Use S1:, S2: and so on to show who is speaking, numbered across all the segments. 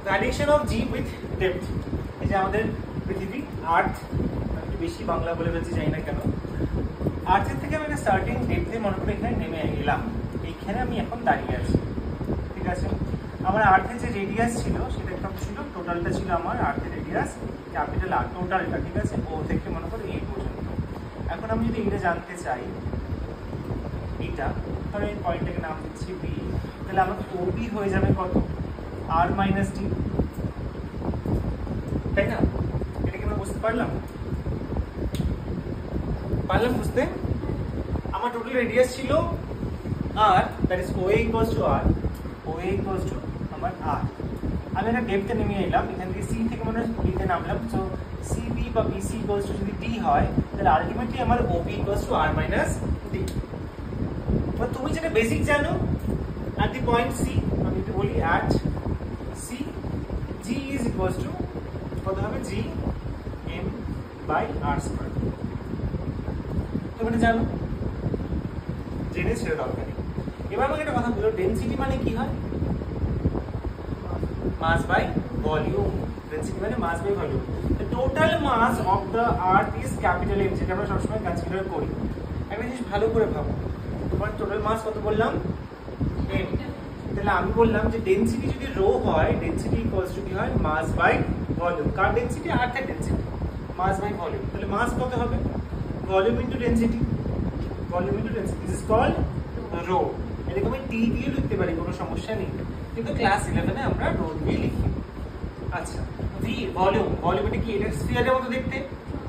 S1: Variation of G with depth. এই যে আমাদের পৃথিবী আর্থ, একটু বেশি বাংলা বলে ফেলছি জানি না কেন। আর্থের থেকে আমি একটা সার্টেন ডেপথে মনে করে এখানে নেমে এলাম, এইখানে আমি এখন দাঁড়িয়ে আছি। ঠিক আছে, আমার আর্থের যে রেডিয়াস ছিল সেটা কত ছিল, টোটালটা ছিল আমার আর্থের রেডিয়াস ক্যাপিটাল আর, টোটালটা। ঠিক আছে, ও থেকে মনে করো এই পর্যন্ত। এখন আমি যদি এটা জানতে চাই, এটা ধরো এই পয়েন্টটাকে নাম দিচ্ছি বি, তাহলে আমার ওবি হয়ে যাবে কত, আর মাইনাস ডি, তাই না? এটা কি আমরা বুঝতে পারলাম বুঝতে? আমার টোটাল রেডিয়াস ছিল R, that is OA equals to R, OA equals to আমার আর। আমি একটা ডেপথে নেমে এলাম, এখান থেকে সি থেকে মনে হয় বিতে নামলাম। সো সিবি বা বিসি ইকুয়ালস টু যদি ডি হয়, তাহলে আলটিমেটলি আমার OB equals to R minus D. তুমি যেটা বেসিক জানো, at the point C, আমি একটু বলি at C, G is equals to কত হবে, G M by R square। তুমি এটা জানো, জেনে ছেড়ে দরকার নেই। এবার আমাকে একটা কথা বলো, ডেনসিটি মানে কি হয়? Mass by volume. ডেনসিটি মানে mass by volume. The total mass of the earth is capital M, যেটা আমরা সবসময় কনসিডার করি। একটা জিনিস ভালো করে ভাবো, তোমার টোটাল মাস কত বললাম, m। তাহলে আমি বললাম যে ডেনসিটি যদি রো হয়, ডেনসিটি ইকুয়ালস টু কি হয়, মাস বাই ভলিউম। কার ডেনসিটি? আর্থের ডেনসিটি, মাস বাই ভলিউম। তাহলে মাস কত হবে, volume into density, volume into density. This is called rho. এটাকে আমি টি দিয়ে লিখতে পারি, কোনো সমস্যা নেই, কিন্তু ক্লাস 11 এ আমরা রো দিয়ে লিখি। আচ্ছা, ভি ভলিউম, ভলিউম এটা কি, এটা স্ফিয়ারের মতো দেখতে।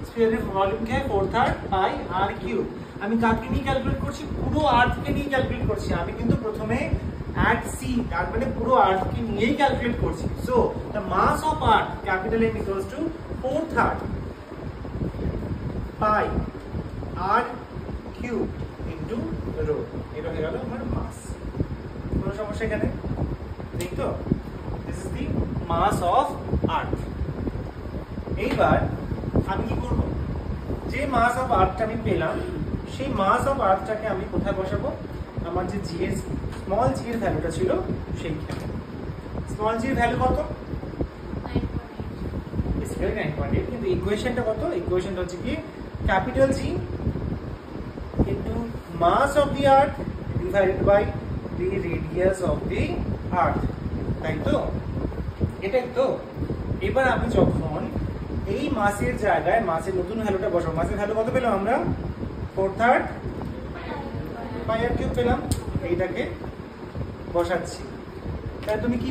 S1: স্ফিয়ারের ভলিউম কি হয়, 4/3 পাই আর কিউব। আমি কাকে নিয়ে ক্যালকুলেট করছি, পুরো আর্থকে নিয়ে ক্যালকুলেট করছি। আমি কিন্তু প্রথমে at C, তার মানে পুরো আর্থকে নিয়েই ক্যালকুলেট করছি। So the mass of earth capital M equals to 4/3 pi R cube into rho. এটা হয়ে গেল আমার মাস। কোনো সমস্যা এখানে নেই তো? This is the mass of earth. এইবার আমি কি করব, যে মাস অফ আর্থটা আমি পেলাম, সেই মাস অফ আর্থটাকে আমি কোথায় বসাবো, আমার যে জি এর স্মল জি এর ভ্যালুটা ছিল সেইখানে। স্মল জি এর ভ্যালু কত, 9.8। কিন্তু ইকুয়েশনটা কত, ইকুয়েশনটা হচ্ছে কি, capital G into mass of the earth divided by the radius of the earth, তাই তো? এটাই তো। এবার আমি যখন এই মাসের জায়গায় মাসের নতুন ভ্যালুটা বসাবো, মাসের ভ্যালু কত পেলাম আমরা, 4/3 পাই আর কিউব পেলাম, এইটাকে বসাচ্ছি। তাহলে তুমি কি